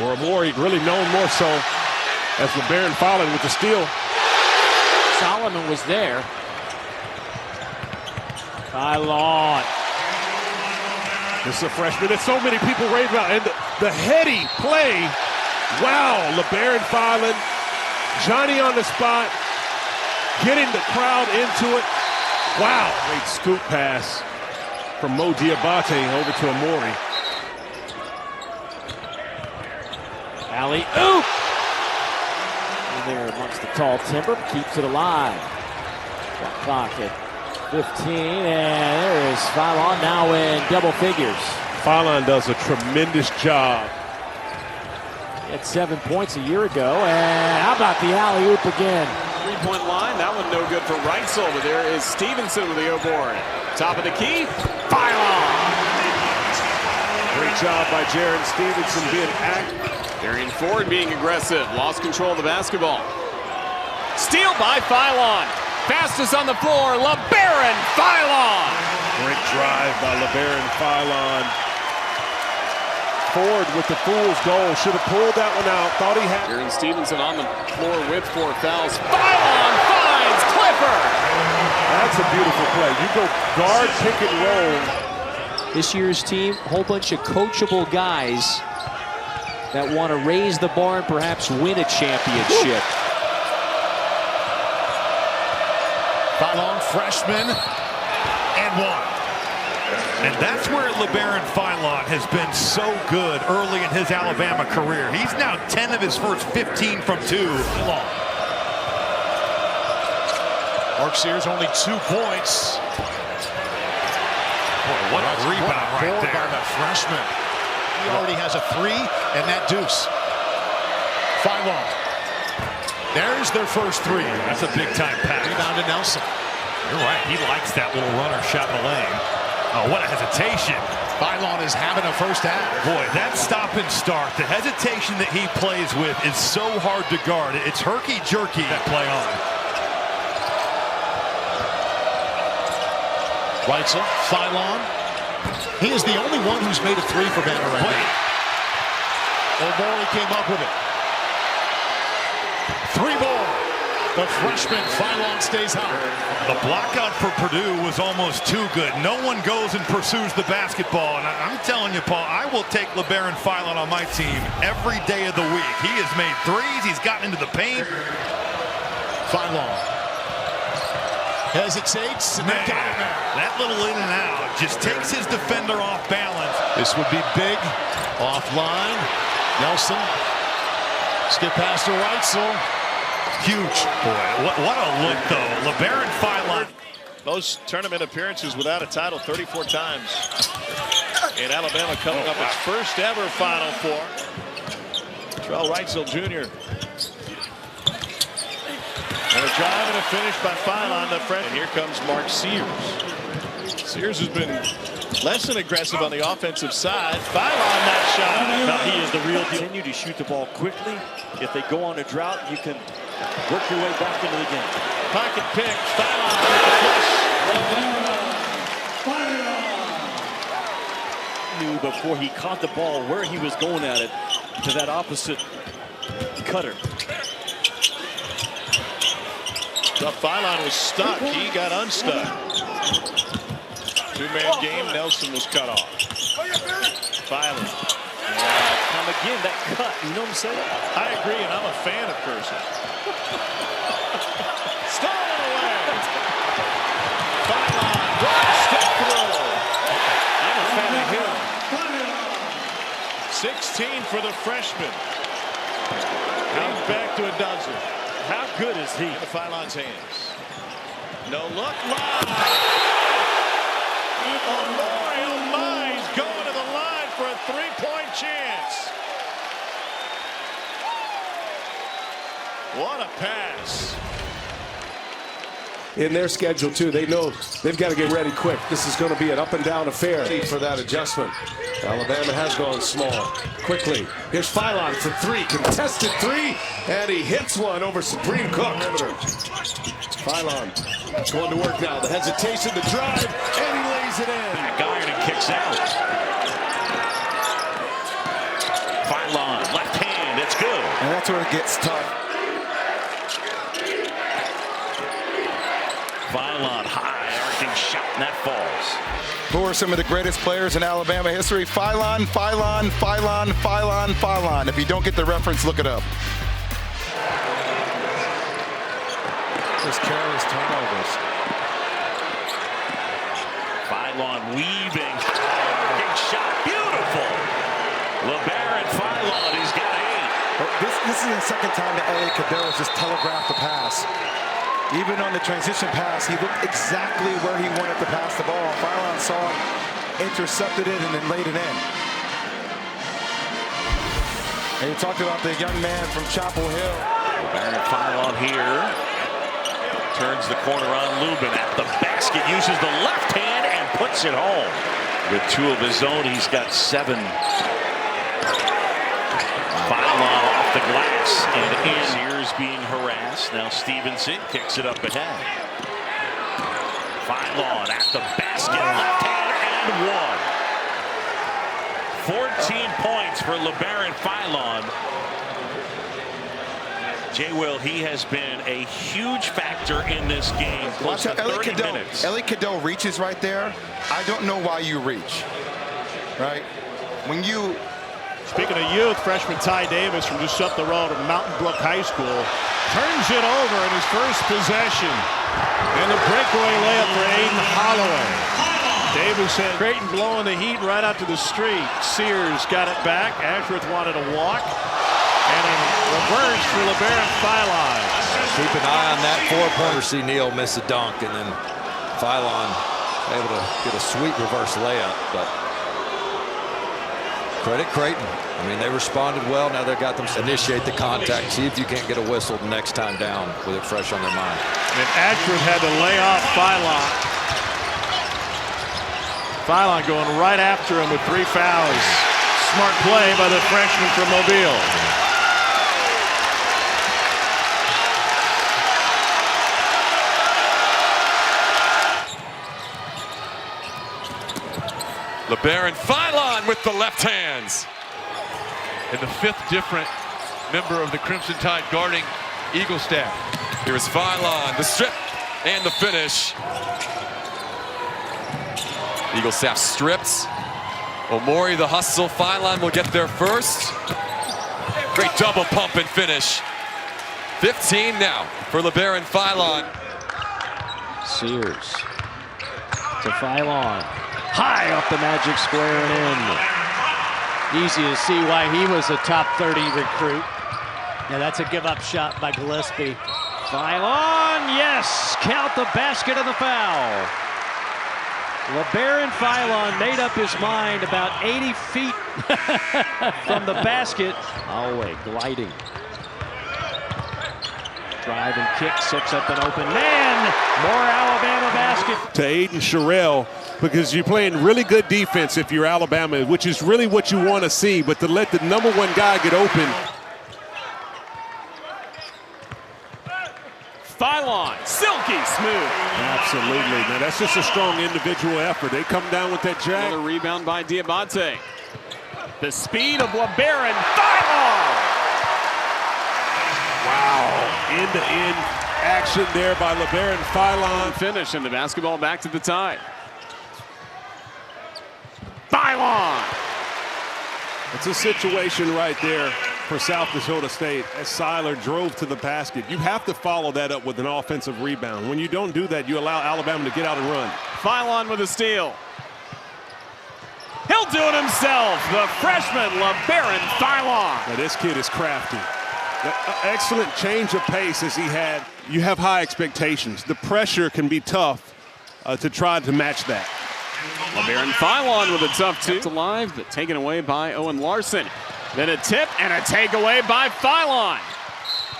Or Amori, really known more so as Labaron Philon with the steal. Solomon was there. Phylon. This is a freshman that so many people rave about. And the heady play. Wow, Labaron Philon, Johnny on the spot, getting the crowd into it. Wow, great scoop pass from Mo Diabate over to Amori. Alley-oop! In there amongst the tall timber, keeps it alive. Shot clock at 15, and there is Phylon now in double figures. Phylon does a tremendous job. He had 7 points a year ago, and how about the alley-oop again? Three-point line, that one no good for Reitzel, but there is Stevenson with the O-board. Top of the key, Phylon! Great job by Jaron Stevenson being active. Darian Ford being aggressive, lost control of the basketball. Steal by Phylon. Fastest on the floor, Labaron Philon. Great drive by Labaron Philon. Ford with the fool's goal. Should have pulled that one out. Thought he had. Jaron Stevenson on the floor with 4 fouls. Phylon finds Clifford. That's a beautiful play. You go guard, pick and roll. This year's team, a whole bunch of coachable guys that want to raise the bar and perhaps win a championship. Phylon, freshman, and one. And that's where Labaron Philon has been so good early in his Alabama career. He's now 10 of his first 15 from 2. Phylon. Mark Sears only 2 points. Boy, what a rebound right there by the freshman. He already has a 3 and that deuce. Phylon. There's their first 3. That's a big-time pass. Rebound to Nelson. You're right. He likes that little runner shot in the lane. Oh, what a hesitation. Phylon is having a first half. Boy, that stop and start, the hesitation that he plays with is so hard to guard. It's herky-jerky that play on. Reitzel, Phylon. He is the only one who's made a 3 for Bama right now. O'Malley came up with it. 3 more. The freshman Phylon stays hot. The blockout for Purdue was almost too good. No one goes and pursues the basketball. And I'm telling you, Paul, I will take Labaron Philon on my team every day of the week. He has made 3s. He's gotten into the paint. Phylon hesitates and they got him there. That little in and out just takes his defender off balance. This would be big. Offline. Nelson. Skip past to Reitzel. Huge. Boy, what a look, though. Labaron Philon. Most tournament appearances without a title 34 times. And Alabama coming up its first ever Final Four. Terrell Reitzel Jr. And a drive and a finish by Phylon, the freshman. And here comes Mark Sears. Sears has been less than aggressive on the offensive side. Phylon not shot. No, he is the real deal. Continue to shoot the ball quickly. If they go on a drought, you can work your way back into the game. Pocket pick. Phylon with the flush. Knew before he caught the ball where he was going at it to that opposite cutter. The Phylon was stuck. He got unstuck. 2-man game. Nelson was cut off. Phylon. Time again, that cut. You know what I'm saying? I agree, and I'm a fan of Curtis. Stolen away. Phylon. Step through. I'm a fan of him. 16 for the freshman. He's back to a dozen. How good is he? In the Phylon's hands. No look. Live. Oh my, he's going to the line for a 3-point chance. What a pass. In their schedule, too, they know they've got to get ready quick. This is going to be an up-and-down affair for that adjustment. Alabama has gone small. Quickly, here's Phylon for 3. Contested 3, and he hits one over Supreme Cook. Phylon going to work now. The hesitation, the drive, and he lays it in. Back iron and kicks out. Phylon, left That's where it gets tough. Phylon high, arcing shot, and that falls. Who are some of the greatest players in Alabama history? Phylon, Phylon, Phylon, Phylon, Phylon. If you don't get the reference, look it up. Just careless turnovers. Phylon weaving. Big shot. Beautiful. Labaron Philon, he's got 8. This is the second time that Elliot Cadell has just telegraphed the pass. Even on the transition pass, he looked exactly where he wanted to pass the ball. Phylon saw it, intercepted it, and then laid it in. And you talked about the young man from Chapel Hill. Labaron Philon here. Turns the corner on Lubin at the basket, uses the left hand and puts it home. With 2 of his own, he's got 7. Philon off the glass and in. Sears being harassed. Now Stevenson kicks it up ahead. Philon at the basket, left hand and 1. 14 points for Labaron Philon. Jay Will, he has been a huge factor in this game. Close to 30 minutes. Elliot Cadell reaches right there. I don't know why you reach. Right? When you... Speaking of youth, freshman Ty Davis from just up the road at Mountain Brook High School turns it over in his first possession. And the breakaway layup for Aiden Holloway. Davis had Creighton blowing the heat right out to the street. Sears got it back. Ashworth wanted a walk. And a reverse for Labaron Philon. Keep an eye on that 4-pointer. See Neal miss a dunk, and then Philon able to get a sweet reverse layup. But credit Creighton. I mean, they responded well. Now they've got them to initiate the contact. See if you can't get a whistle the next time down with it fresh on their mind. And Ashworth had to lay off Philon. Philon going right after him with 3 fouls. Smart play by the freshman from Mobile. Labaron Philon with the left hands. And the 5th different member of the Crimson Tide guarding Eagle staff. Here is Philon, the strip and the finish. Eagle staff strips. Omori the hustle. Philon will get there first. Great double pump and finish. 15 now for Labaron Philon. Sears to Philon. High off the magic square and in. Easy to see why he was a top 30 recruit. Yeah, that's a give-up shot by Gillespie. Philon, yes! Count the basket and the foul. Labaron Philon made up his mind about 80 feet from the basket. Holloway gliding. Drive and kick, sets up an open man. More Alabama basket. To Aiden Sherrill, because you're playing really good defense if you're Alabama, which is really what you want to see, but to let the #1 guy get open. Philon, silky smooth. Absolutely. Now that's just a strong individual effort. They come down with that jack. Another rebound by Diabate. The speed of Labaron Philon. Wow. End-to-end action there by Labaron Philon. Finish and the basketball back to the Tide. Philon. It's a situation right there for South Dakota State as Seiler drove to the basket. You have to follow that up with an offensive rebound. When you don't do that, you allow Alabama to get out and run. Philon with a steal. He'll do it himself. The freshman, Labaron Philon. Now this kid is crafty. Excellent change of pace as he had. You have high expectations. The pressure can be tough to try to match that. Labaron Philon with a tough two. It's alive, but taken away by Owen Larson. Then a tip and a takeaway by Philon.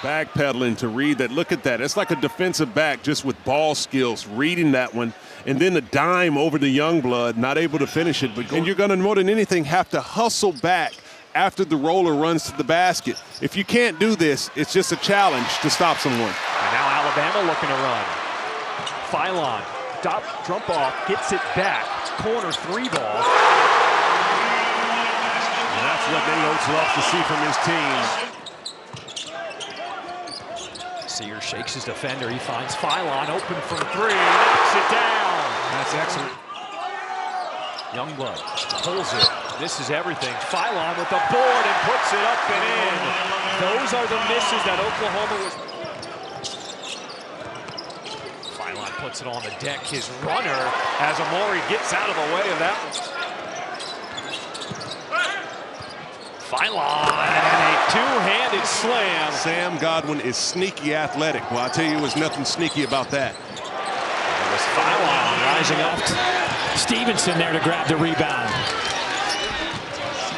Backpedaling to read that. Look at that. It's like a defensive back just with ball skills, reading that one. And then the dime over the Youngblood, not able to finish it. And you're going to, more than anything, have to hustle back after the roller runs to the basket. If you can't do this, it's just a challenge to stop someone. And now Alabama looking to run. Philon, jump off, gets it back. Corner 3 ball. And that's what Nate Oates loves to see from his team. Sears shakes his defender. He finds Phylon open from three. Knocks it down. That's excellent. Youngblood pulls it. This is everything. Phylon with the board and puts it up and in. Those are the misses that Oklahoma was. Phylon puts it on the deck. His runner, as Amori gets out of the way of that one. Phylon and a two-handed slam. Sam Godwin is sneaky athletic. Well, I tell you, there's nothing sneaky about that. It was Phylon rising up. Stevenson there to grab the rebound.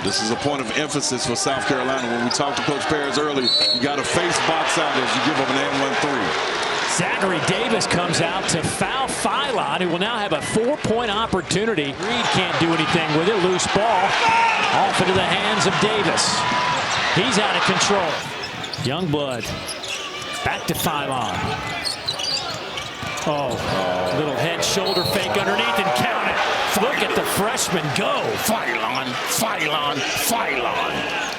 This is a point of emphasis for South Carolina. When we talked to Coach Perez early, you got to face box out as you give up an and 1-3. Zachary Davis comes out to foul Phylon, who will now have a 4-point opportunity. Reed can't do anything with it. Loose ball off into the hands of Davis. He's out of control. Youngblood back to Phylon. Oh, little head shoulder fake underneath and count it. Look at the freshman go. Phylon, Phylon, Phylon.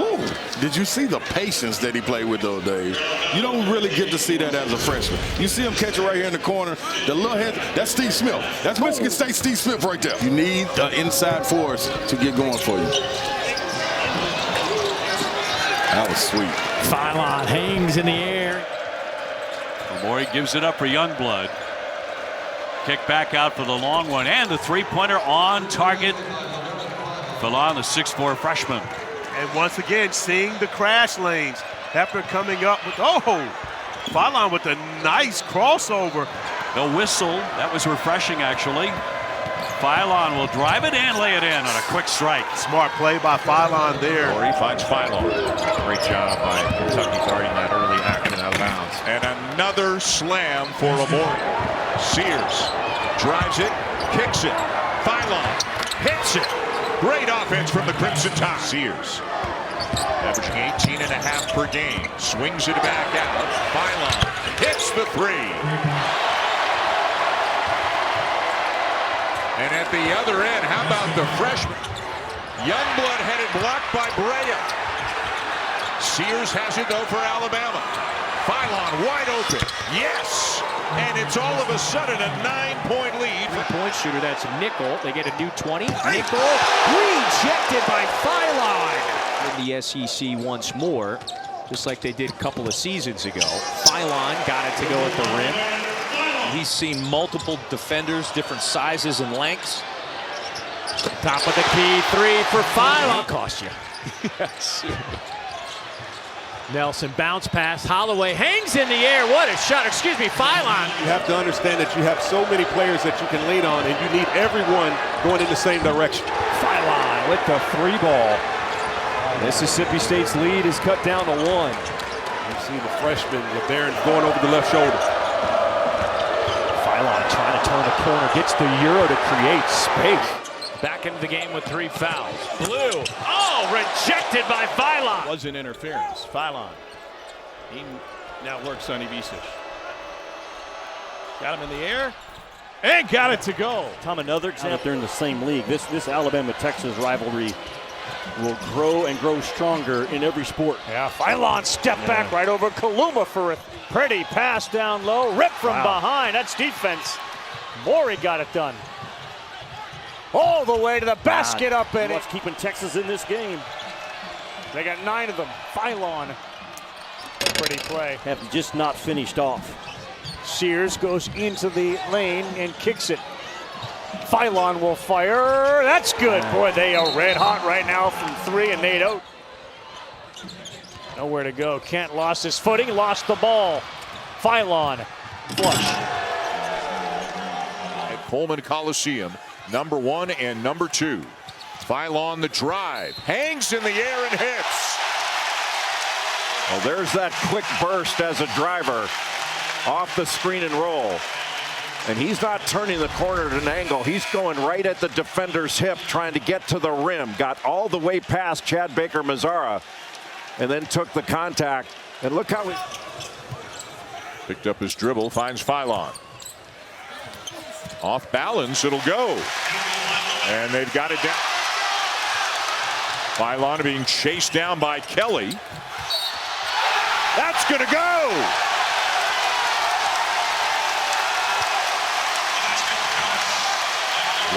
Ooh, did you see the patience that he played with those days? You don't really get to see that as a freshman. You see him catch it right here in the corner. The little head, that's Steve Smith. That's Michigan State Steve Smith right there. You need the inside force to get going for you. That was sweet. Phylon hangs in the air. Amori gives it up for Youngblood. Kick back out for the long one, and the three-pointer on target. Phylon, the 6'4" freshman. And once again, seeing the crash lanes after coming up with, Phylon with a nice crossover. No whistle. That was refreshing, actually. Phylon will drive it and lay it in on a quick strike. Smart play by Phylon there. Or he finds Phylon. Great job by Kentucky guarding that early action out of bounds. And another slam for Amori. Sears drives it, kicks it. Phylon hits it. Great offense from the Crimson Tide. Sears averaging 18.5 per game. Swings it back out. Phylon hits the three. And at the other end, how about the freshman? Youngblood had it blocked by Brea. Sears has it though for Alabama. Phylon wide open. Yes! And it's all of a sudden a 9-point lead. Three-point shooter, that's Nickel. They get a new 20. Nickel rejected by Phylon. In the SEC once more, just like they did a couple of seasons ago. Phylon got it to go at the rim. He's seen multiple defenders, different sizes and lengths. Top of the key, three for Phylon. Cost you. Yes. Nelson bounce pass. Holloway hangs in the air. What a shot. Excuse me, Phylon. You have to understand that you have so many players that you can lean on, and you need everyone going in the same direction. Phylon with the three ball. Mississippi State's lead is cut down to 1. You see the freshman, Labaron, going over the left shoulder. Phylon trying to turn the corner, gets the Euro to create space. Back into the game with 3 fouls. Blue, rejected by Phylon. Wasn't interference. Phylon, he now works on Ibisevic. Got him in the air, and got it to go. Tom, another example. They're in the same league. This Alabama-Texas rivalry will grow and grow stronger in every sport. Yeah, Phylon step back right over Kaluma for a pretty pass down low. Rip from behind. That's defense. Maury got it done. All the way to the basket up in it. What's keeping Texas in this game? They got 9 of them. Phylon. Pretty play. Have just not finished off. Sears goes into the lane and kicks it. Phylon will fire. That's good. Boy, they are red hot right now from 3, and Nate Oat. Nowhere to go. Kent lost his footing, lost the ball. Phylon flush. At Coleman Coliseum, number 1 and number 2. Phylon the drive, hangs in the air and hits. Well, there's that quick burst as a driver off the screen and roll. And he's not turning the corner at an angle. He's going right at the defender's hip, trying to get to the rim. Got all the way past Chad Baker-Mazara, and then took the contact. And look how he picked up his dribble, finds Phylon. Off balance, it'll go. And they've got it down. Phylon being chased down by Kelly. That's gonna go!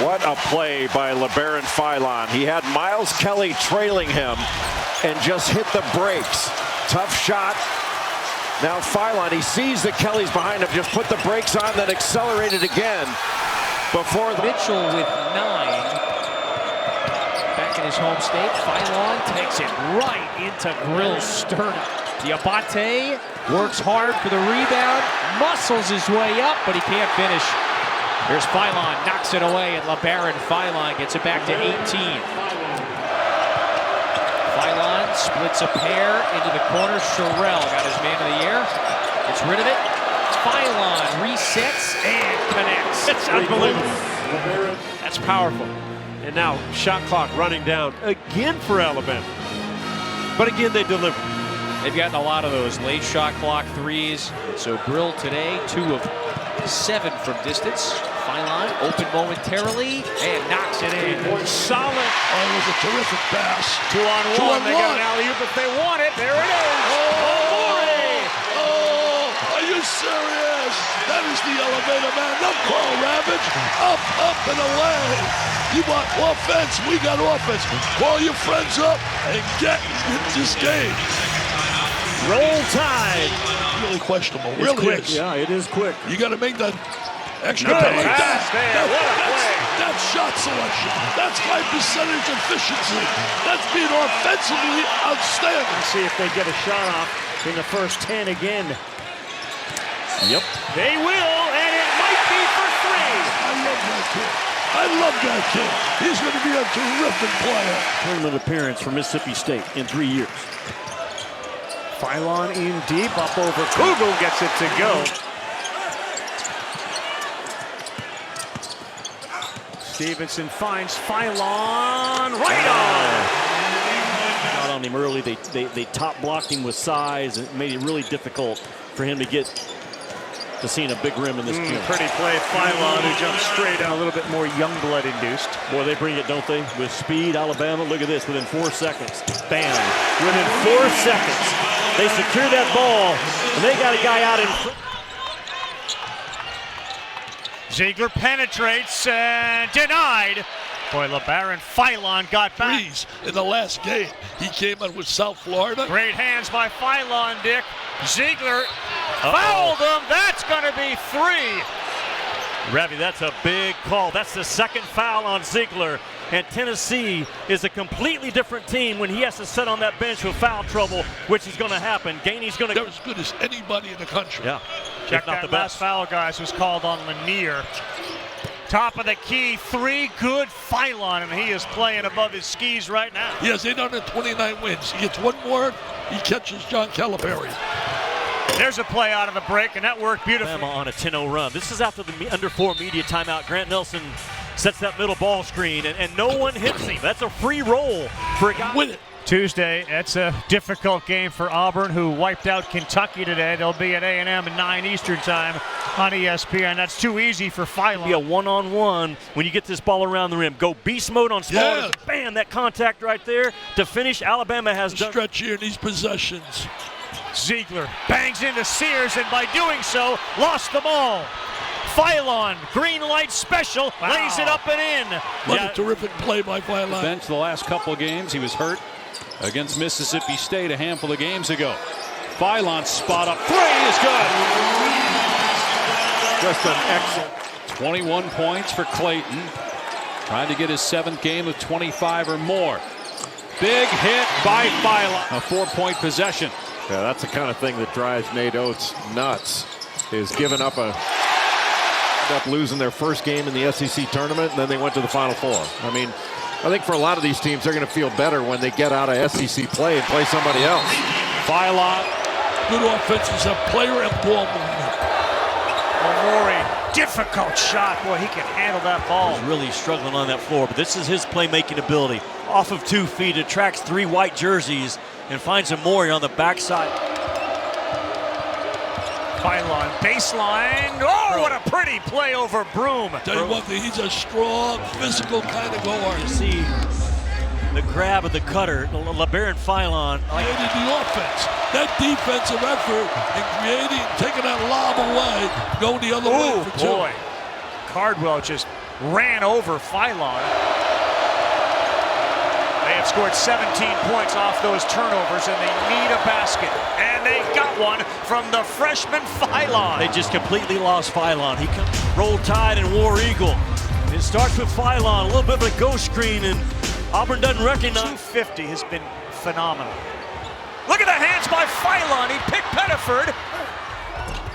What a play by Labaron Philon. He had Miles Kelly trailing him and just hit the brakes. Tough shot. Now Philon, he sees that Kelly's behind him, just put the brakes on, then accelerated again before the... Mitchell with 9. Back in his home state, Philon takes it right into Grill's sternum. Diabate works hard for the rebound, muscles his way up, but he can't finish. Here's Philon, knocks it away, and Labaron Philon gets it back to 18. Philon splits a pair into the corner. Sherrill got his man of the year, gets rid of it. Philon resets and connects. It's unbelievable. That's powerful. And now shot clock running down again for Alabama. But again, they deliver. They've gotten a lot of those late shot clock threes. So Grill today, 2 of 7 from distance. Philon open momentarily and knocks it in. Solid. Oh, it was a terrific pass. 2 on 1. They got an alley-oop if they want it. There it is. Are you serious? That is the elevator man. No call, Ravage. Up, and away. You want offense? We got offense. Call your friends up and get in this game. Roll Tide. Really questionable. It's really quick. is. Yeah, it is quick. You got to make that extra Good time like pass there. What a play. That's shot selection. That's high percentage efficiency. That's being offensively outstanding. Let's see if they get a shot off in the first 10 again. Yep. They will, and it might be for 3. I love that kid. I love that kid. He's going to be a terrific player. Tournament appearance for Mississippi State in 3 years. Philon in deep, up over Kugel, gets it to go. Stevenson finds Philon right on. Got on him early. They top blocked him with size and made it really difficult for him to get to seeing a big rim in this game. Pretty play, Philon, who jumps straight out, a little bit more Youngblood induced. Boy, they bring it, don't they? With speed, Alabama. Look at this, within 4 seconds. Bam. Within 4 seconds, they secure that ball, and they got a guy out in front. Ziegler penetrates and denied. Boy, Labaron Philon got back. Threes in the last game. He came in with South Florida. Great hands by Philon, Dick. Ziegler fouled him. That's going to be 3. Ravi, that's a big call. That's the second foul on Ziegler. And Tennessee is a completely different team when he has to sit on that bench with foul trouble, which is going to happen. Gainey's going to... They're as good as anybody in the country. Yeah. Check that the last foul, guys, was called on Lanier. Top of the key, 3 good Philon, and he is playing above his skis right now. He has 829 wins. He gets one more, he catches John Calipari. There's a play out of the break, and that worked beautifully. Bama on a 10-0 run. This is after the under 4 media timeout. Grant Nelson sets that middle ball screen, and no one hits him. That's a free roll for a guy. Win it. Tuesday, it's a difficult game for Auburn, who wiped out Kentucky today. They'll be at A&M at 9 Eastern time on ESPN. That's too easy for Philon. Be a one-on-one when you get this ball around the rim. Go beast mode on small. Yeah. Bam, that contact right there to finish. Alabama has done. Stretch here in these possessions. Ziegler bangs into Sears, and by doing so, lost the ball. Philon, green light special, lays it up and in. What a terrific play by Philon. Bench the last couple of games. He was hurt against Mississippi State a handful of games ago. Philon spot up 3 is good. Just an excellent. 21 points for Clayton. Trying to get his 7th game of 25 or more. Big hit by Philon. A 4-point possession. Yeah, that's the kind of thing that drives Nate Oates nuts, is giving up losing their first game in the SEC tournament, and then they went to the Final Four. I mean, I think for a lot of these teams, they're going to feel better when they get out of SEC play and play somebody else. Philon. Good offenses have player and ball movement. Omori, difficult shot. Boy, he can handle that ball. He's really struggling on that floor, but this is his playmaking ability. Off of 2 feet, attracts 3 white jerseys, and finds Omori on the backside. Philon, baseline. Oh, what a pretty play over Broom. Tell you one thing, he's a strong, physical kind of guard. You see the grab of the cutter, Labaron Philon. Created the offense. That defensive effort in creating, taking that lob away, going the other way for 2. Boy, Cardwell just ran over Phylon. They have scored 17 points off those turnovers, and they need a basket. And they got one from the freshman Phylon. They just completely lost Phylon. He rolled tide and War Eagle. It starts with Phylon, a little bit of a ghost screen, and Auburn doesn't recognize. 250 has been phenomenal. Look at the hands by Phylon. He picked Pettiford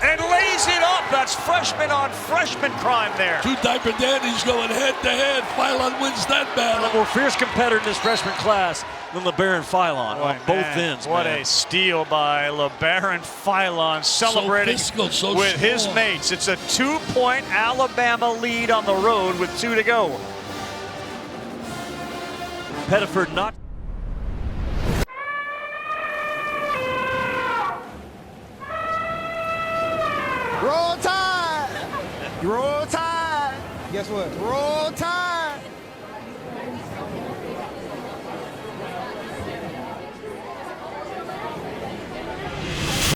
and lays it up. That's freshman on freshman crime there. Two diaper dandies going head to head. Phylon wins that battle. A more fierce competitor in this freshman class than Labaron Philon on both ends. What a steal by Labaron Philon, celebrating with his mates. It's a 2-point Alabama lead on the road with 2 to go. Pettiford not. Roll Tide! Roll Tide! Guess what? Roll Tide!